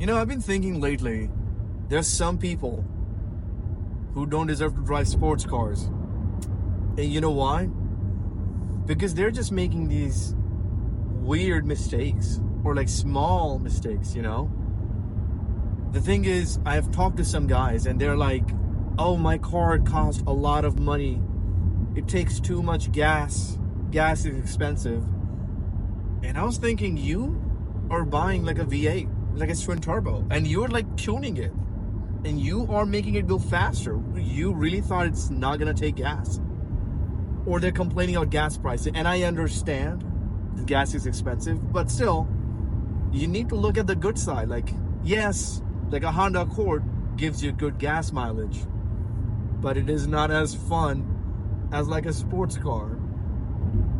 I've been thinking lately, there's some people who don't deserve to drive sports cars. And you know why? Because they're just making these weird mistakes or like small mistakes. The thing is, I've talked to some guys and they're like, oh, my car costs a lot of money. It takes too much gas. Gas is expensive. And I was thinking, you are buying like a V8, like a twin turbo, and you're like tuning it. And you are making it go faster. You really thought it's not going to take gas. Or they're complaining about gas prices. And I understand the gas is expensive, but still, you need to look at the good side. Like, yes, like a Honda Accord gives you good gas mileage, but it is not as fun as like a sports car.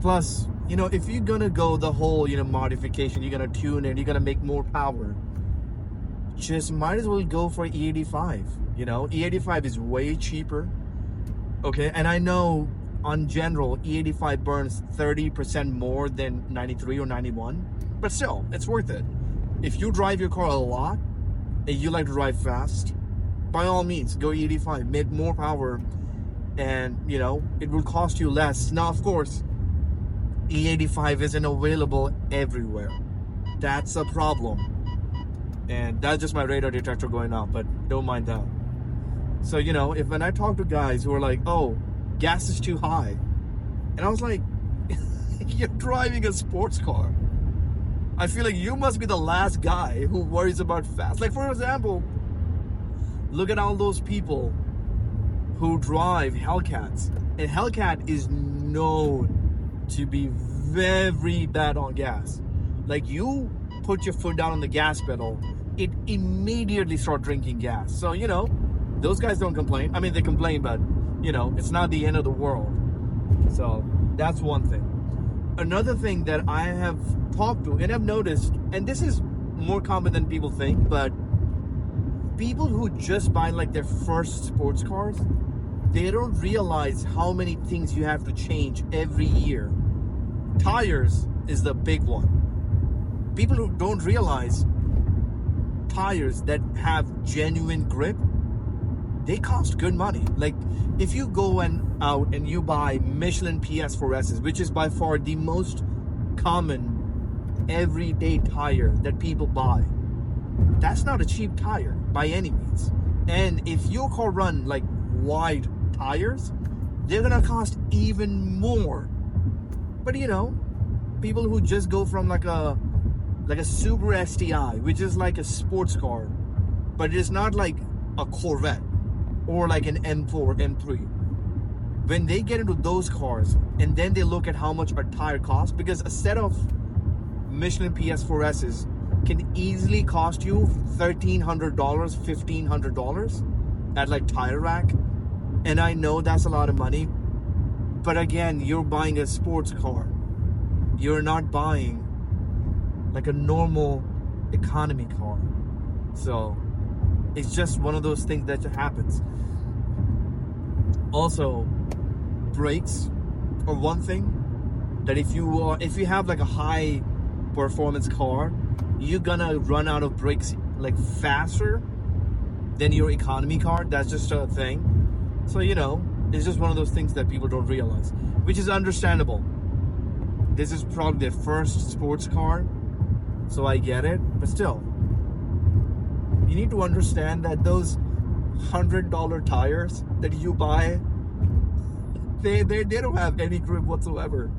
Plus, if you're gonna go the whole, modification, you're gonna tune it, you're gonna make more power, just might as well go for E85. E85 is way cheaper. Okay, and I know on general, E85 burns 30% more than 93 or 91, but still, it's worth it. If you drive your car a lot and you like to drive fast, by all means, go E85, make more power, and it will cost you less. Now, of course, E85 isn't available everywhere. That's a problem. And that's just my radar detector going off, but don't mind that. So, when I talk to guys who are like, oh, gas is too high, and I was like, you're driving a sports car. I feel like you must be the last guy who worries about fast. Like, for example, look at all those people who drive Hellcats. And Hellcat is known to be very bad on gas. Like, you put your foot down on the gas pedal, it immediately start drinking gas. So, those guys don't complain. I mean, they complain, but, it's not the end of the world. So, that's one thing. Another thing that I have talked to and I've noticed, and this is more common than people think, but people who just buy like their first sports cars, they don't realize how many things you have to change every year. Tires is the big one. People who don't realize tires that have genuine grip, they cost good money. Like, if you go out and you buy Michelin PS4Ss, which is by far the most common everyday tire that people buy, that's not a cheap tire by any means. And if your car run like wide tires, they're gonna cost even more. But people who just go from like a Subaru STI, which is like a sports car, but it is not like a Corvette or like an M4, M3. When they get into those cars and then they look at how much a tire costs, because a set of Michelin PS4Ss can easily cost you $1,300, $1,500 at like Tire Rack. And I know that's a lot of money, but again, you're buying a sports car. You're not buying like a normal economy car. So it's just one of those things that happens. Also, brakes are one thing that if you have like a high performance car, you're gonna run out of brakes like faster than your economy car. That's just a thing. So it's just one of those things that people don't realize, which is understandable. This is probably their first sports car, so I get it. But still, you need to understand that those $100 tires that you buy, they don't have any grip whatsoever.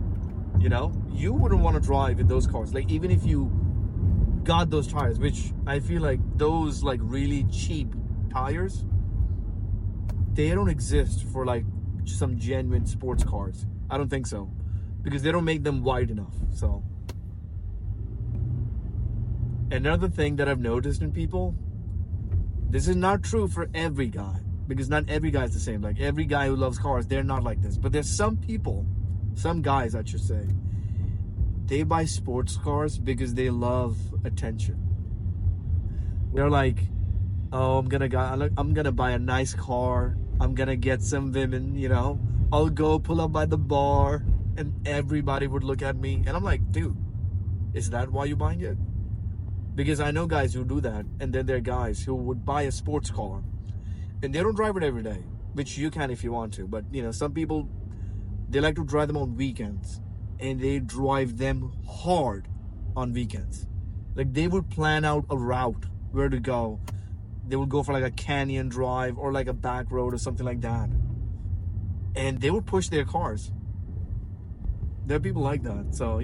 You wouldn't want to drive in those cars. Like, even if you got those tires, which I feel like those like really cheap tires, they don't exist for like some genuine sports cars. I don't think so, because they don't make them wide enough. So another thing that I've noticed in people, this is not true for every guy, because not every guy is the same. Like, every guy who loves cars, they're not like this. But there's some people, some guys I should say, they buy sports cars because they love attention. They're like, oh, I'm gonna buy a nice car, I'm gonna get some women, I'll go pull up by the bar and everybody would look at me. And I'm like, dude, is that why you're buying it? Because I know guys who do that, and then there are guys who would buy a sports car, and they don't drive it every day, which you can if you want to. But some people, they like to drive them on weekends, and they drive them hard on weekends. Like they would plan out a route where to go. They would go for like a canyon drive or like a back road or something like that, and they would push their cars. There are people like that. So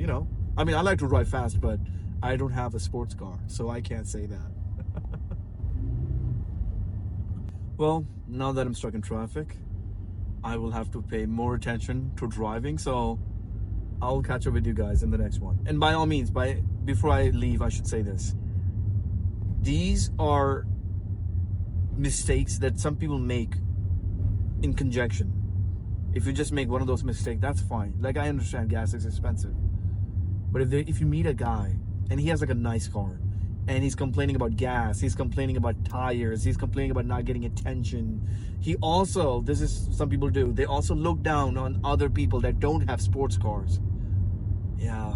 I mean, I like to drive fast, but I don't have a sports car, so I can't say that. Well, now that I'm stuck in traffic, I will have to pay more attention to driving, so I'll catch up with you guys in the next one. And by all means, before I leave, I should say this. These are mistakes that some people make in conjunction. If you just make one of those mistakes, that's fine. Like, I understand gas is expensive. But if you meet a guy and he has like a nice car and he's complaining about gas, he's complaining about tires, he's complaining about not getting attention. He also, this is some people do, they also look down on other people that don't have sports cars. Yeah,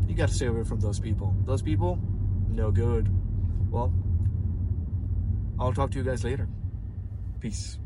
you got to stay away from those people. Those people, no good. Well, I'll talk to you guys later. Peace.